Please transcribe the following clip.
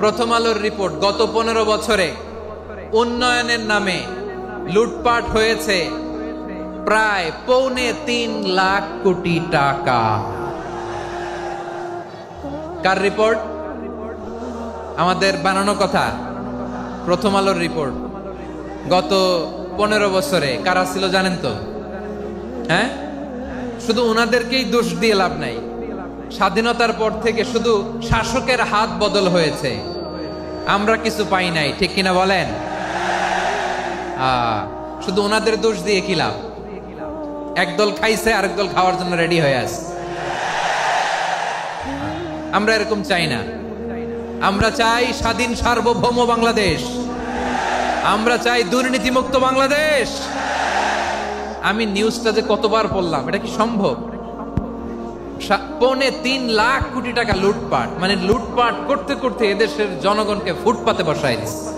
প্রথম আলোর রিপোর্ট, গত 15 বছরে উন্নয়নের নামে লুটপাট হয়েছে প্রায় 3.25 লাখ কোটি টাকা। কার রিপোর্ট? আমাদের বানানো কথা। প্রথম আলোর রিপোর্ট। গত 15 বছরে কারা ছিল জানেন তো? হ্যাঁ, শুধু ওনাদেরকেই দোষ দিয়ে লাভ নাই। স্বাধীনতার পর থেকে শুধু শাসকের হাত বদল হয়েছে, আমরা কিছু পাই নাই, ঠিক কিনা বলেন? শুধু ওনাদের দোষ দিয়ে কি লাভ? একদল খাইছে, আরেক দল খাওয়ার জন্য রেডি হয়ে আছে। আমরা এরকম চাই না। আমরা চাই স্বাধীন সার্বভৌম বাংলাদেশ। আমরা চাই দুর্নীতিমুক্ত বাংলাদেশ। আমি নিউজটা যে কতবার পড়লাম, এটা কি সম্ভব? 3.25 লাখ কোটি টাকা লুটপাট, মানে লুটপাট করতে করতে এদেশের জনগণকে ফুটপাতে বসায় দিচ্ছে।